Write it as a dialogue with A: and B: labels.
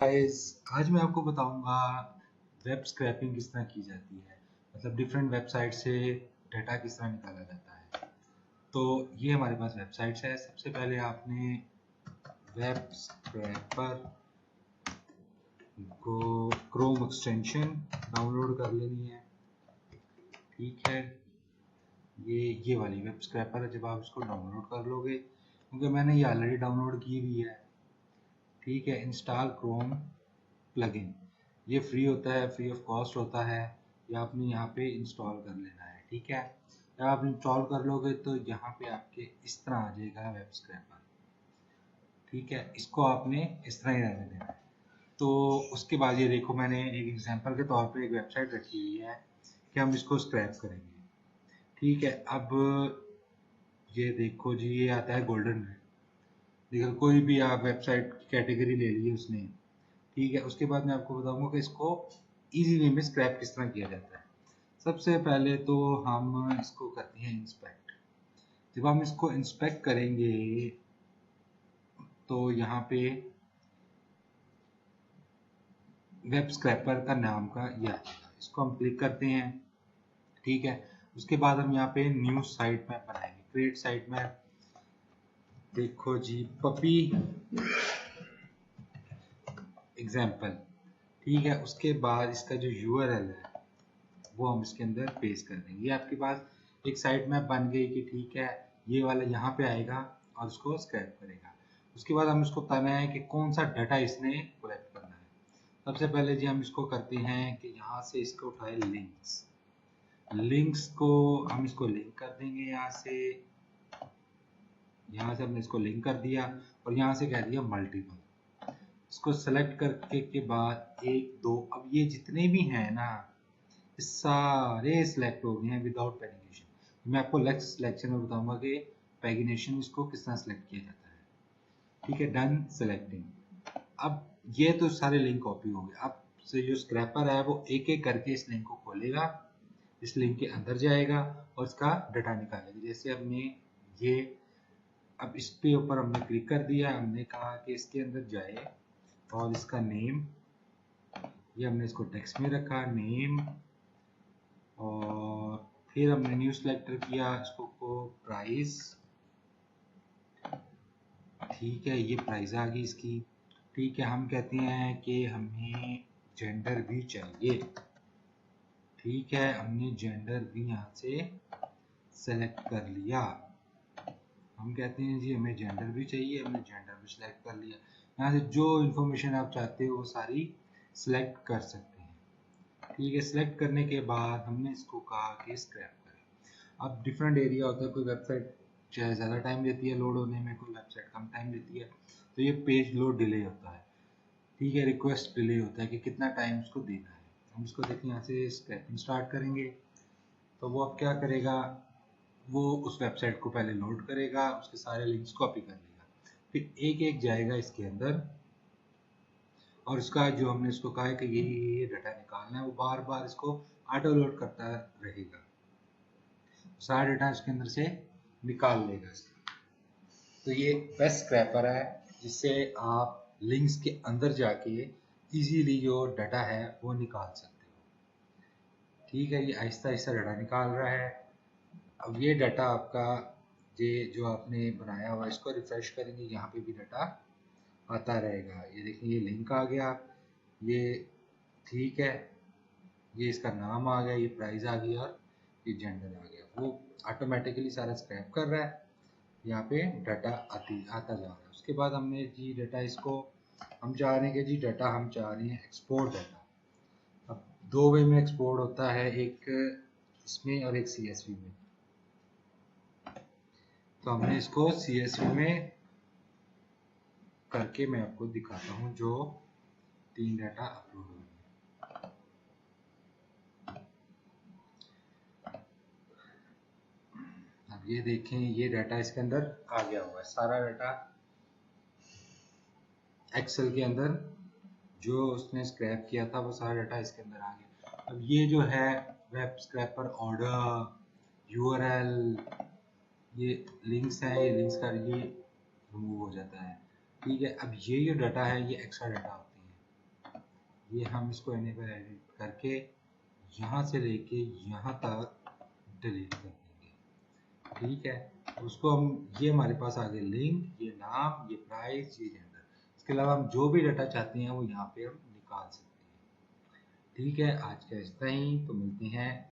A: Guys, आज मैं आपको बताऊंगा वेब स्क्रैपिंग किस तरह की जाती है। मतलब डिफरेंट वेबसाइट से डाटा किस तरह निकाला जाता है। तो ये हमारे पास वेबसाइट्स है। सबसे पहले आपने वेब स्क्रैपर को क्रोम एक्सटेंशन डाउनलोड कर लेनी है। ठीक है, ये वाली वेब स्क्रैपर है। जब आप इसको डाउनलोड कर लोगे, क्योंकि मैंने ये ऑलरेडी डाउनलोड की हुई है। ठीक है, इंस्टॉल क्रोम प्लगइन, ये फ्री होता है, फ्री ऑफ कॉस्ट होता है। ये आपने यहाँ पे इंस्टॉल कर लेना है। ठीक है, जब आप इंस्टॉल कर लोगे तो यहाँ पे आपके इस तरह आ जाएगा वेब स्क्रैपर। ठीक है, इसको आपने इस तरह ही रहने देना है। तो उसके बाद ये देखो, मैंने एक एग्जांपल के तौर पे एक वेबसाइट रखी हुई है कि हम इसको स्क्रैप करेंगे। ठीक है, अब ये देखो जी, ये आता है गोल्डन रेड। देखो, कोई भी आप वेबसाइट की कैटेगरी ले लीजिए उसने। ठीक है, उसके बाद मैं आपको बताऊंगा कि इसको इजी वे में स्क्रैप किस तरह किया जाता है। सबसे पहले तो हम इसको करते हैं इंस्पेक्ट। जब हम इसको इंस्पेक्ट करेंगे तो यहाँ पे वेब स्क्रैपर का नाम का ये आएगा, इसको हम क्लिक करते हैं। ठीक है, उसके बाद हम यहाँ पे न्यू साइट मैप बनाएंगे, क्रिएट साइट मैप। देखो जी, पपी एग्जाम्पल। ठीक है, उसके बाद इसका जो यूआरएल है वो हम इसके अंदर पेस्ट कर देंगे। ये आपके पास एक साइट मैप बन गई कि ठीक है, ये वाला यहाँ पे आएगा और उसको स्क्रैप करेगा। उसके बाद हम इसको बताना है कि कौन सा डाटा इसने कलेक्ट करना है। सबसे पहले जी हम इसको करते हैं कि यहाँ से इसको उठाए लिंक्स। लिंक्स को हम इसको लिंक कर देंगे यहाँ से हमने इसको लिंक कर दिया और यहाँ से कह दिया मल्टीपल। इसको सेलेक्ट करके के बाद एक दो, अब ये जितने भी हैं ना, सारे सिलेक्ट हो गए हैं विदाउट पैगिनेशन। मैं आपको नेक्स्ट सिलेक्शन में बताऊंगा कि पैगिनेशन इसको किस तरह सेलेक्ट किया जाता है। ठीक है, डन सेलेक्टिंग। अब ये तो सारे लिंक कॉपी हो गए। अब से जो स्क्रैपर है वो एक एक करके इस लिंक को खोलेगा, इस लिंक के अंदर जाएगा और इसका डाटा निकालेगा। जैसे हमने ये, अब इस पे ऊपर हमने क्लिक कर दिया, हमने कहा कि इसके अंदर जाए और इसका नेम, ये हमने इसको टेक्स्ट में रखा नेम, और फिर हमने न्यू सेलेक्टर किया इसको को प्राइस। ठीक है, ये प्राइस आ गई इसकी। ठीक है, हम कहते हैं कि हमें जेंडर भी चाहिए। ठीक है, हमने जेंडर भी यहाँ से सेलेक्ट कर लिया। हम कहते हैं जी हमें जेंडर भी चाहिए, हमने जेंडर भी सिलेक्ट कर लिया। यहाँ से जो इन्फॉर्मेशन आप चाहते हो वो सारी सिलेक्ट कर सकते हैं। ठीक है, सिलेक्ट करने के बाद हमने इसको कहा कि स्क्रैप करें। अब डिफरेंट एरिया होता है, कोई वेबसाइट चाहे ज़्यादा टाइम लेती है लोड होने में, कोई वेबसाइट कम टाइम लेती है, तो ये पेज लोड डिले होता है। ठीक है, रिक्वेस्ट डिले होता है कि कितना टाइम उसको देना है। हम इसको देखिए, यहाँ से स्क्रैपिंग स्टार्ट करेंगे तो वो अब क्या करेगा, वो उस वेबसाइट को पहले लोड करेगा, उसके सारे लिंक्स कॉपी कर लेगा, फिर एक एक जाएगा इसके अंदर और इसका जो हमने इसको कहा है कि ये डाटा निकालना है, वो बार बार इसको ऑटो लोड करता रहेगा, सारा डाटा इसके अंदर से निकाल लेगा इसका। तो ये बेस्ट स्क्रैपर है जिससे आप लिंक्स के अंदर जाके इजीली जो डाटा है वो निकाल सकते हो। ठीक है, ये आहिस्ता आहिस्ता डाटा निकाल रहा है। अब ये डाटा आपका, ये जो आपने बनाया हुआ, इसको रिफ्रेश करेंगे, यहाँ पे भी डाटा आता रहेगा। ये देखिए, ये लिंक आ गया, ये ठीक है, ये इसका नाम आ गया, ये प्राइस आ गई और ये जेंडर आ गया। वो ऑटोमेटिकली सारा स्क्रैप कर रहा है, यहाँ पे डाटा आता जा रहा है। उसके बाद हमने जी डाटा इसको हम चाह रहे हैं कि जी डाटा हम चाह रहे हैं एक्सपोर्ट डाटा। अब दो वे में एक्सपोर्ट होता है, एक इसमें और एक CSV में। तो हमने इसको CSV में करके मैं आपको दिखाता हूँ जो 3 डाटा अपलोड हुए हैं। अब ये देखें, ये डाटा इसके अंदर आ गया हुआ है, सारा डाटा एक्सेल के अंदर जो उसने स्क्रैप किया था वो सारा डाटा इसके अंदर आ गया। अब ये जो है वेब स्क्रैपर ऑर्डर, यूआरएल, ये लिंक्स हैं, ये लिंक्स का ये रिमूव हो जाता है। ठीक है, अब ये जो डाटा है ये एक्स्ट्रा डाटा होती है। ये हम इसको एनेबल एडिट करके यहाँ से लेके यहाँ तक डिलीट कर देंगे। ठीक है, उसको हम, ये हमारे पास आ गए लिंक, ये नाम, ये प्राइस, ये जेंडर। इसके अलावा हम जो भी डाटा चाहते हैं वो यहाँ पे हम निकाल सकते हैं। ठीक है, आज का इतना ही, तो मिलते हैं